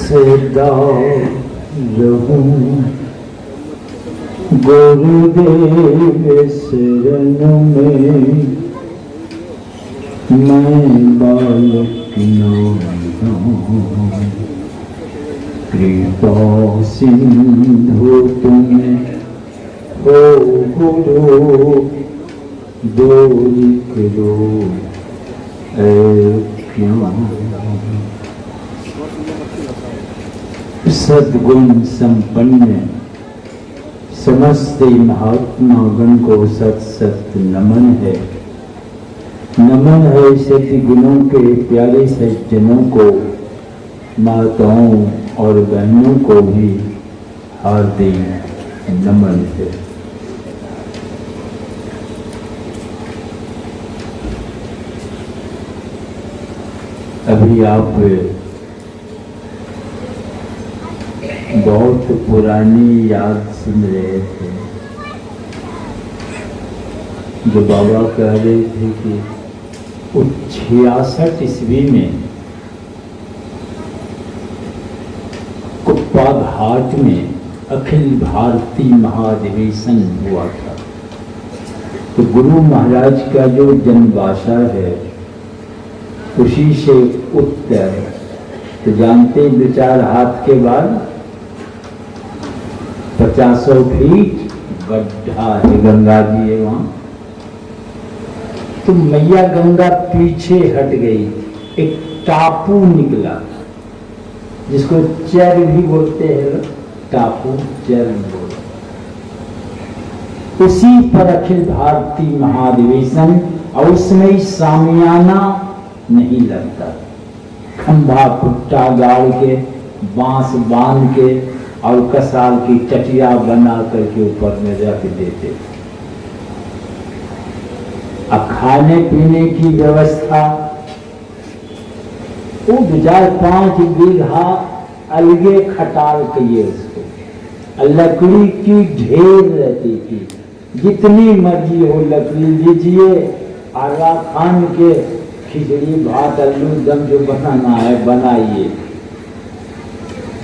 सदा रहूं गुरुदेव शरण में, मैं बालक नाम कृपा सिंधु तुम हो गुरु, दूरी करो सद्गुण संपन्न समस्त महात्मा गण को सत सत नमन है। नमन है सत्य गुणों के प्यारे सज्जनों को, माताओं और बहनों को भी हार्दिक नमन है। अभी आप बहुत पुरानी याद सुन रहे थे, जो बाबा कह रहे थे कि 66 ईस्वी में कुप्पा घाट में अखिल भारतीय महाधिवेशन हुआ था। तो गुरु महाराज का जो जन्मवासा है उसी से उत्तर, तो जानते 2-4 हाथ के बाद 50 फीट गड्ढा है, गंगा जी है वहां। तो मैया गंगा पीछे हट गई, एक टापू निकला जिसको चर भी बोलते हैं, टापू चर बोलते। उसी पर अखिल भारतीय महाधिवेशन, और उसमें सामियाना नहीं लगता, खंभा खुट्टा गाड़ के बांस बांध के और कसाल की चटिया बना करके ऊपर में रख देते। अब खाने पीने की व्यवस्था वो 2-5 बीघा अलगे खटाल कहिए उसको, लकड़ी की ढेर रहती थी, जितनी मर्जी हो लकड़ी लीजिए, आगा खान के खिचड़ी भात आलू दम जो बनाना है बनाइए।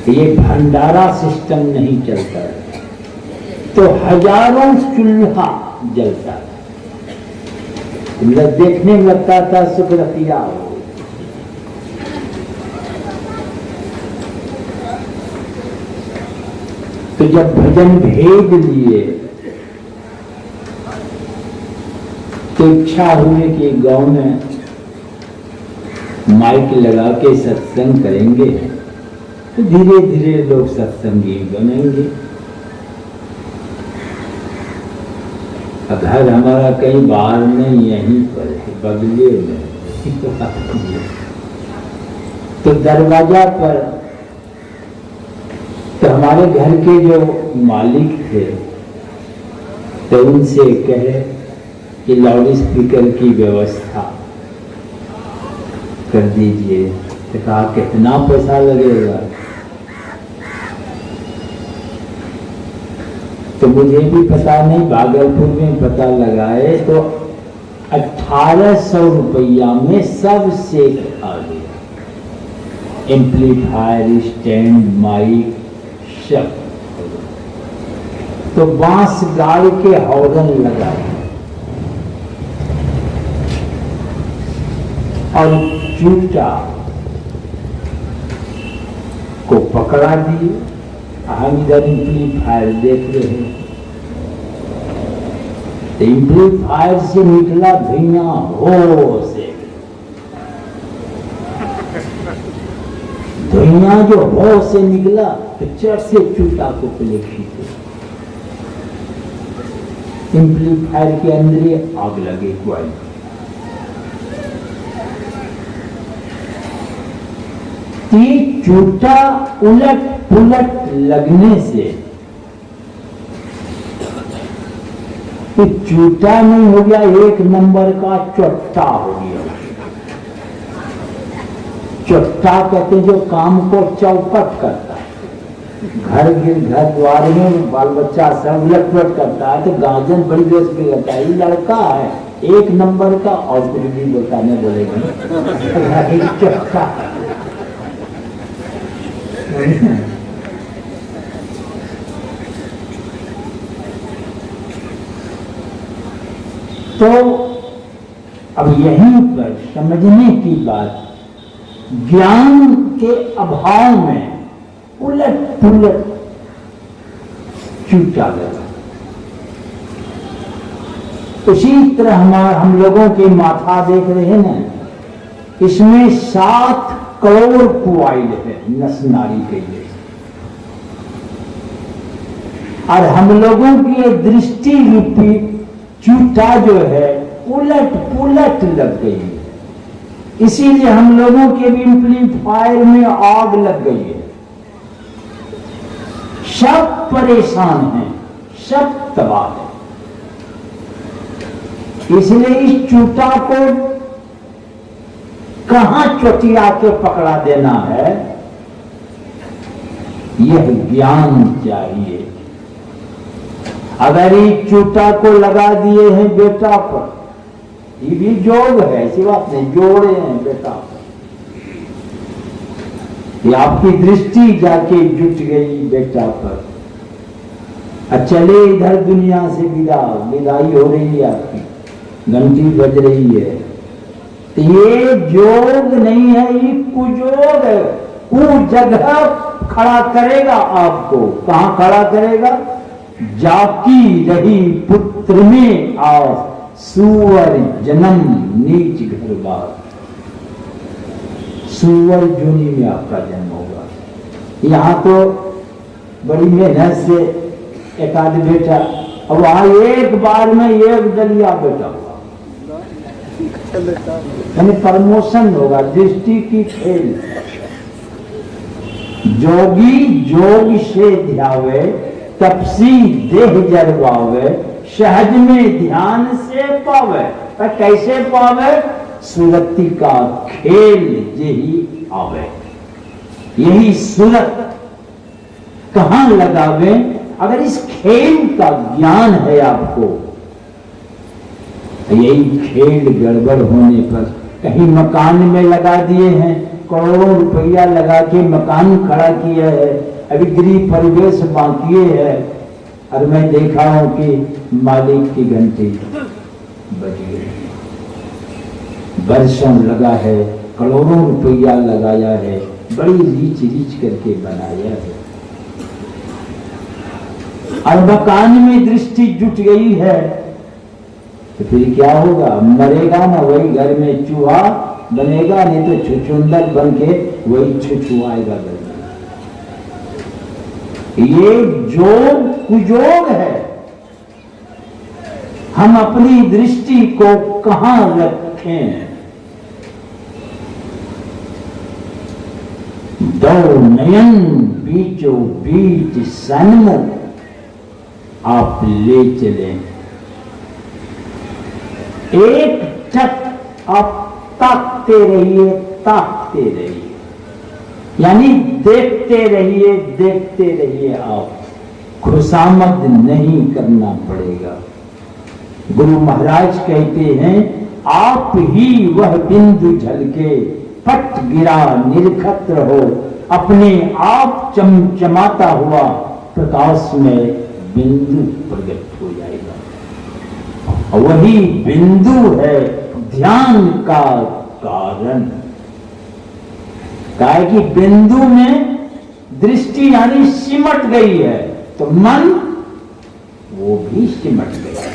ये भंडारा सिस्टम नहीं चलता है, तो हजारों चूल्हा जलता है। देखने में लगता था सुखरतिया हो। तो जब भजन भेज लिए तो इच्छा हुई कि गांव में माइक लगा के सत्संग करेंगे, तो धीरे धीरे लोग सत्संगी बनेंगे। घर हमारा कहीं बाहर नहीं, यहीं पर है, बगले में। तो दरवाजा पर तो हमारे घर के जो मालिक थे तो उनसे कहे कि लाउड स्पीकर की व्यवस्था कर दीजिए। तो कहा कितना पैसा लगेगा? तो मुझे भी पता नहीं, भागलपुर में पता लगाए तो 1800 रुपया में सब सेट आ गया, एम्पलीफायर, स्टैंड, माइक सब। तो बांस गाड़ के हॉर्न लगाए और चूटा को पकड़ा दिए। हम इधर एम्पलीफायर देख रहे हैं, एम्पलीफायर से निकला धुआं हो से, धुआं जो हो से निकला तो चट से चूटा को पहले खींचे, एम्पलीफायर के अंदर ही आग लगे कोई। चूटा उलट पुलट लगने से तो चूटा नहीं हो गया, 1 नंबर का चट्टा हो गया। चट्टा कहते जो काम को चौपट करता है, घर द्वार में बाल बच्चा सब उलट पुलट करता है, तो गार्जियन बड़ी देश पे करता है। ये लड़का है 1 नंबर का, और कुछ भी बताने बोलेगा चट्टा तो अब यहीं पर समझने की बात, ज्ञान के अभाव में उलट पुलट चूटा गया। उसी तरह हम लोगों के माथा देख रहे हैं ना, इसमें 7 करोड़ क्वाइल है नस नाड़ी के लिए, और हम लोगों की दृष्टि रूपी चूटा जो है उलट पुलट लग गई है। इसीलिए हम लोगों के एम्प्लीफायर में आग लग गई है। सब परेशान हैं, सब तबाह है। इसलिए इस चूटा को कहां चोटिया के पकड़ा देना है, यह ज्ञान चाहिए। अगर इस चूटा को लगा दिए हैं बेटा पर, ये भी जोग है, ऐसी बात नहीं, जोड़े हैं बेटा पर, ये आपकी दृष्टि जाके जुट गई बेटा पर, चले इधर दुनिया से विदाई हो रही है, आपकी घंटी बज रही है। तो ये जोग नहीं है, ये कुजोग है। वो जगह खड़ा करेगा आपको, कहां खड़ा करेगा? जाकी रही पुत्र में आस, सुअर जन्म नीच घर बार। सुअर जूनी में आपका जन्म होगा। यहां तो बड़ी मेहनत से एक आध बेटा, और वहां एक बार में एक डलिया बेटा हुआ, यानी प्रमोशन होगा। दृष्टि की खेल, जोगी जोग से ध्यावे, तपसी देह जरवावे, सहज में ध्यान से पावे। पर कैसे पावे? सुरति का खेल यही आवे। यही सुरत कहां लगावे? अगर इस खेल का ज्ञान है आपको, यही खेल गड़बड़ होने पर कहीं मकान में लगा दिए हैं, करोड़ों रुपया लगा के मकान खड़ा किया है, अभी गृह परिवेश बाकी है, और मैं देखा हूं कि मालिक की घंटी बज गई। वर्षों लगा है, करोड़ों रुपया लगाया है, बड़ी रीच रीच करके बनाया है, और मकान में दृष्टि जुट गई है, तो फिर क्या होगा? मरेगा ना, वही घर में चूहा बनेगा, नहीं तो छुछुंदर बन के वही छुछुआएगा घर में। ये जोग कुजोग है। हम अपनी दृष्टि को कहां रखें? दो नयन बीचों बीच सन्मुख आप ले चले, एक टक आप ताकते रहिए, ताकते रहिए, यानी देखते रहिए, देखते रहिए। आप खुशामद नहीं करना पड़ेगा। गुरु महाराज कहते हैं, आप ही वह बिंदु झलके, पट गिरा निरखत्र हो, अपने आप चमचमाता हुआ प्रकाश में बिंदु प्रकट हो जाएगा। वही बिंदु है ध्यान का कारण। काहे कि बिंदु में दृष्टि यानी सिमट गई है, तो मन वो भी सिमट गया।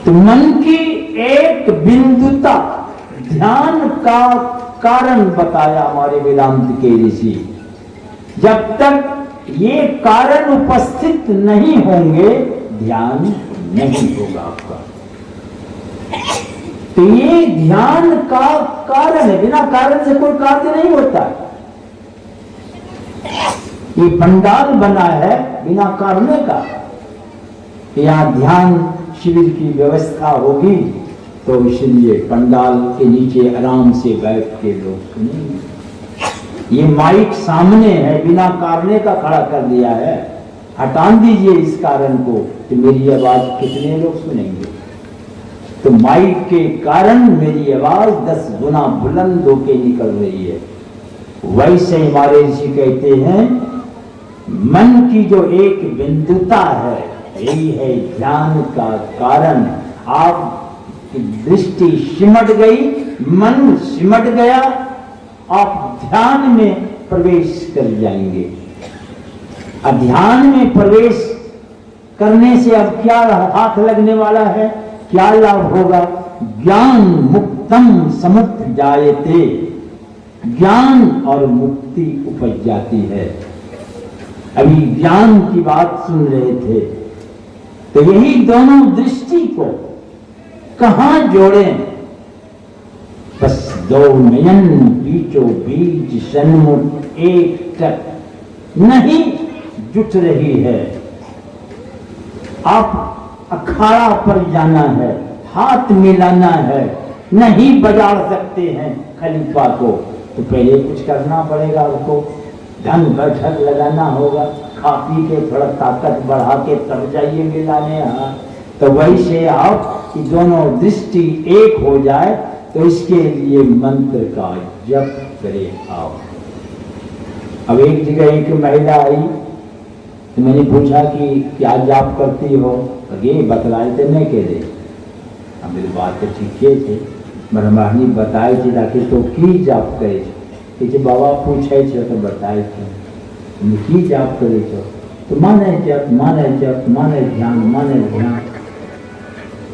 तो मन की एक बिंदुता ध्यान का कारण बताया हमारे वेदांत के ऋषि। जब तक ये कारण उपस्थित नहीं होंगे, ध्यान नहीं होगा आपका। तो ये ध्यान का कारण है, बिना कारण से कोई कार्य नहीं होता। ये पंडाल बना है बिना कारण का। यहाँ ध्यान शिविर की व्यवस्था होगी, तो इसलिए पंडाल के नीचे आराम से बैठ के लोग सुनेंगे। ये माइक सामने है, बिना कारण का खड़ा कर दिया है, हटा दीजिए इस कारण को, तो मेरी आवाज कितने लोग सुनेंगे? तो माइक के कारण मेरी आवाज 10 गुना बुलंद होके निकल रही है। वैसे हमारे ऋषि कहते हैं मन की जो एक बिंदुता है यही है ध्यान का कारण। आपकी दृष्टि सिमट गई, मन सिमट गया, आप ध्यान में प्रवेश कर जाएंगे। अब ध्यान में प्रवेश करने से अब क्या हाथ लगने वाला है, क्या लाभ होगा? ज्ञान मुक्तम समुक्त जायते, ज्ञान और मुक्ति उपज जाती है। अभी ज्ञान की बात सुन रहे थे तो यही दोनों दृष्टि को कहां जोड़ें? बस दो नयन बीचों बीच सन्मुख एक टक नहीं जुट रही है। आप अखाड़ा पर जाना है, हाथ मिलाना है, नहीं बजा सकते हैं खलीफा को तो पहले कुछ करना पड़ेगा। आपको धन बैठक लगाना होगा, खा पी के थोड़ा ताकत बढ़ा के तब जाइए मिलाने। तो वैसे आप कि दोनों दृष्टि एक हो जाए तो इसके लिए मंत्र का जप करें आप। अब एक जगह एक महिला आई तो मैंने पूछा कि क्या जाप करती हो? ये बतलाए थे नहीं कह दे। अब मेरी बात तो ठीक थे, ब्रह्माणी बताए थे ताकि तो की जाप करे छो। बाबा पूछे छो तो बताए थे की जाप करे छो तो माने जप माने जप माने ध्यान।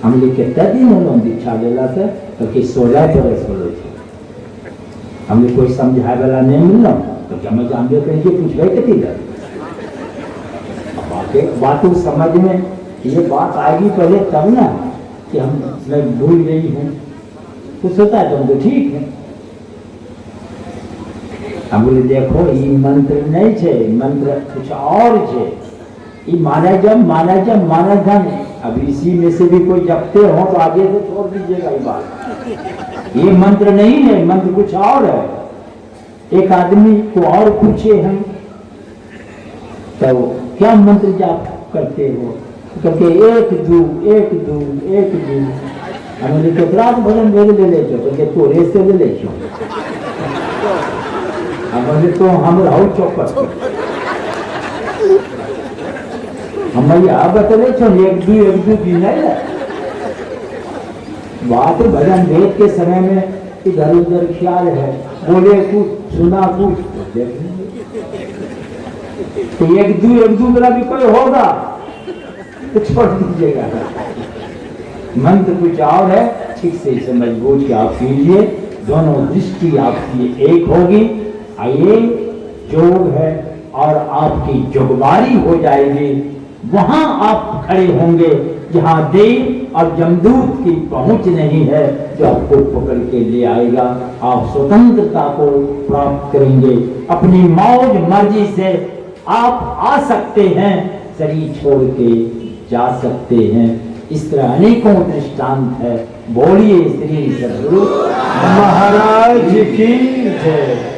हमने कितना दिन हो दीक्षा लेला से तो कि 16 बरस हो छे। हमने कोई समझाए वाला नहीं मिलना तो क्या मैं जानबे करिए पूछबे कथी ला बातों समझ में ये बात आएगी पहले तब ना कि मैं भूल गई हूँ। कुछ होता है तो ठीक है। हम बोले देखो ये मंत्र नहीं छे, मंत्र कुछ और छे। ये माना जब अब इसी में से भी कोई जपते हो तो आगे से छोड़ दीजिएगा ये बात। ये मंत्र नहीं है, मंत्र कुछ और है। एक आदमी को और पूछे हम तो क्या मंत्र जाप करते हो? क्योंकि एक दू हमने तो रात भजन ले ले क्योंकि तो रेस से ले छो हमने तो हम राहु चौकस हम यह बतले छो एक दू भी नहीं बात भजन वेद के समय में इधर उधर ख्याल है, बोले कुछ सुना कुछ तो एक दू मेरा भी कोई होगा तो छोड़ दीजिएगा। मंत्र कुछ और है, ठीक से समझ बूझ के आप कीजिए, दोनों दृष्टि आपकी एक होगी। आइए जोग है और आपकी जोगबारी हो जाएगी। वहां आप खड़े होंगे जहां देव और जमदूत की पहुंच नहीं है जो आपको पकड़ के ले आएगा। आप स्वतंत्रता को प्राप्त करेंगे, अपनी मौज मर्जी से आप आ सकते हैं, शरीर छोड़ के जा सकते हैं। इस तरह अनेकों दृष्टांत है। बोलिए श्री सद्गुरु महाराज की जय।